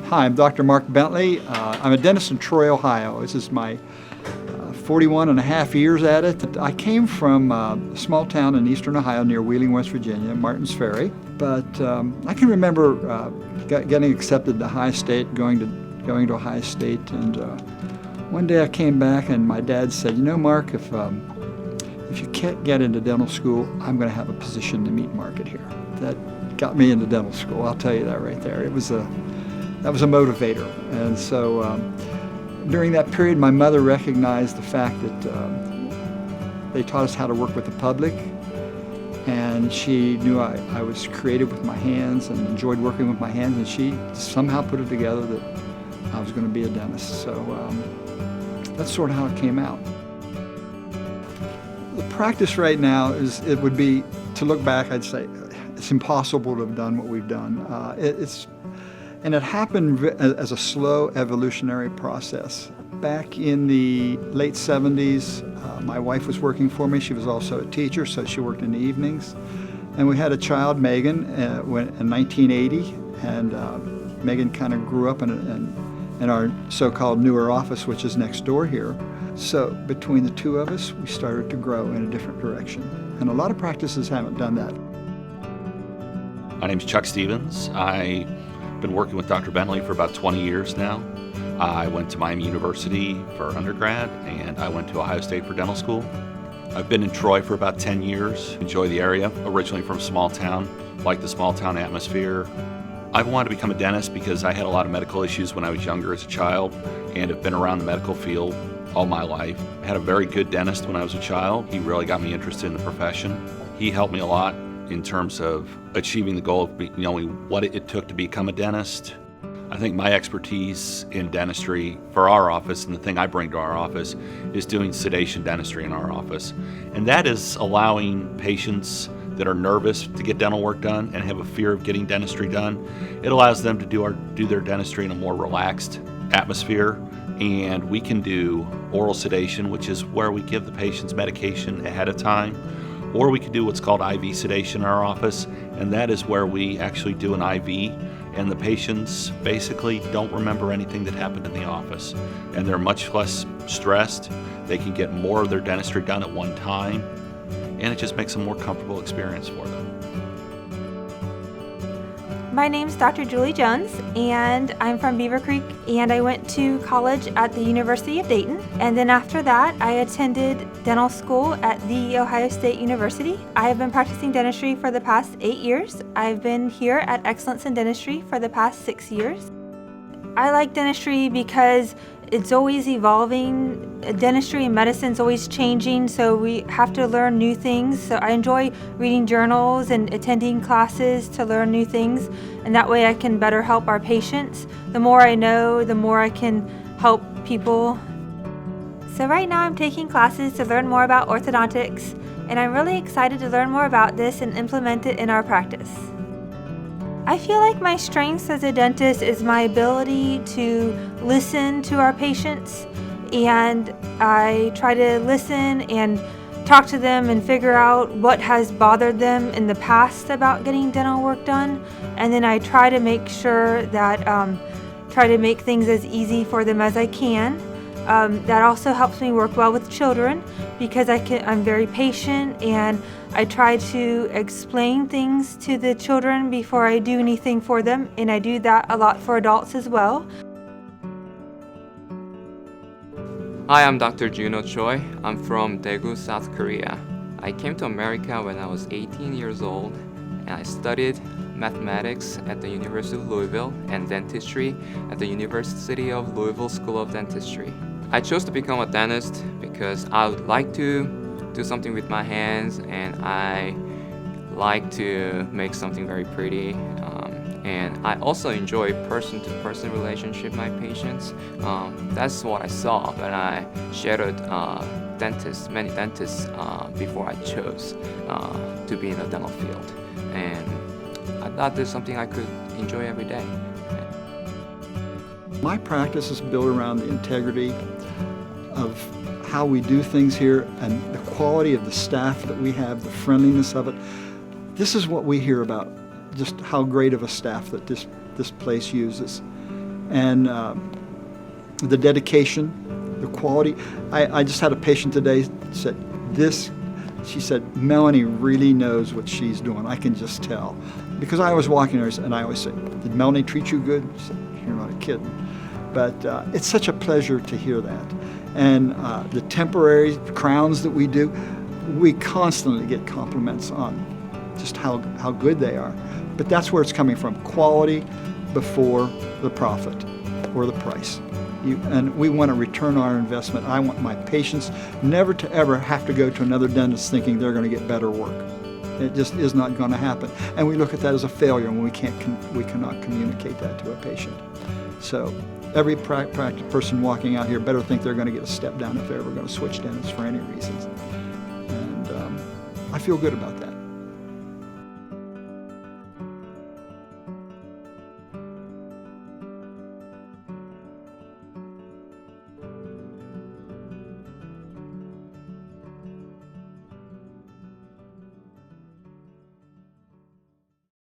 Hi, I'm Dr. Mark Bentley. I'm a dentist in Troy, Ohio. This is my 41 and a half years at it. I came from a small town in eastern Ohio near Wheeling, West Virginia, Martins Ferry. But I can remember getting accepted to Ohio State, going to Ohio State, and one day I came back and my dad said, "You know, Mark, if you can't get into dental school, I'm going to have a position in the meat market here." That got me into dental school. I'll tell you that right there. That was a motivator. And so during that period, my mother recognized the fact that they taught us how to work with the public, and she knew I was creative with my hands and enjoyed working with my hands, and she somehow put it together that I was going to be a dentist. So that's sort of how it came out. The practice right now it would be, to look back, I'd say it's impossible to have done what we've done. And it happened as a slow evolutionary process. Back in the late 70s, my wife was working for me. She was also a teacher, so she worked in the evenings. And we had a child, Megan, in 1980. And Megan kind of grew up in our so-called newer office, which is next door here. So between the two of us, we started to grow in a different direction. And a lot of practices haven't done that. My name's Chuck Stevens. I've been working with Dr. Bentley for about 20 years now. I went to Miami University for undergrad, and I went to Ohio State for dental school. I've been in Troy for about 10 years. Enjoy the area. Originally from a small town, like the small town atmosphere. I wanted to become a dentist because I had a lot of medical issues when I was younger as a child, and have been around the medical field all my life. I had a very good dentist when I was a child. He really got me interested in the profession. He helped me a lot in terms of achieving the goal of knowing what it took to become a dentist. I think my expertise in dentistry for our office, and the thing I bring to our office, is doing sedation dentistry in our office. And that is allowing patients that are nervous to get dental work done and have a fear of getting dentistry done. It allows them to do their dentistry in a more relaxed atmosphere. And we can do oral sedation, which is where we give the patients medication ahead of time. Or we could do what's called IV sedation in our office, and that is where we actually do an IV, and the patients basically don't remember anything that happened in the office. And they're much less stressed. They can get more of their dentistry done at one time, and it just makes a more comfortable experience for them. My name's Dr. Julie Jones, and I'm from Beaver Creek, and I went to college at the University of Dayton. And then after that, I attended dental school at the Ohio State University. I have been practicing dentistry for the past 8 years. I've been here at Excellence in Dentistry for the past 6 years. I like dentistry because it's always evolving. Dentistry and medicine is always changing, so we have to learn new things. So I enjoy reading journals and attending classes to learn new things, and that way I can better help our patients. The more I know, the more I can help people. So right now I'm taking classes to learn more about orthodontics, and I'm really excited to learn more about this and implement it in our practice. I feel like my strengths as a dentist is my ability to listen to our patients, and I try to listen and talk to them and figure out what has bothered them in the past about getting dental work done, and then I try to make sure that try to make things as easy for them as I can. That also helps me work well with children because I'm very patient, and I try to explain things to the children before I do anything for them, and I do that a lot for adults as well. Hi, I'm Dr. Junho Choi. I'm from Daegu, South Korea. I came to America when I was 18 years old, and I studied mathematics at the University of Louisville and dentistry at the University of Louisville School of Dentistry. I chose to become a dentist because I would like to do something with my hands, and I like to make something very pretty. And I also enjoy person-to-person relationship with my patients. That's what I saw when I shadowed many dentists before I chose to be in the dental field. And I thought this is something I could enjoy every day. My practice is built around the integrity of how we do things here and the quality of the staff that we have, the friendliness of it. This is what we hear about, just how great of a staff that this place uses. and the dedication, the quality. I just had a patient today said this. She said, Melanie really knows what she's doing. I can just tell. Because I was walking her and I always say, did Melanie treat you good? She said, you're not kidding. But it's such a pleasure to hear that. And the temporary crowns that we do, we constantly get compliments on just how good they are. But that's where it's coming from, quality before the profit or the price. And we want to return our investment. I want my patients never to ever have to go to another dentist thinking they're going to get better work. It just is not going to happen. And we look at that as a failure when we cannot communicate that to a patient. So every practice person walking out here better think they're going to get a step down if they're ever going to switch dentists for any reasons. And I feel good about that.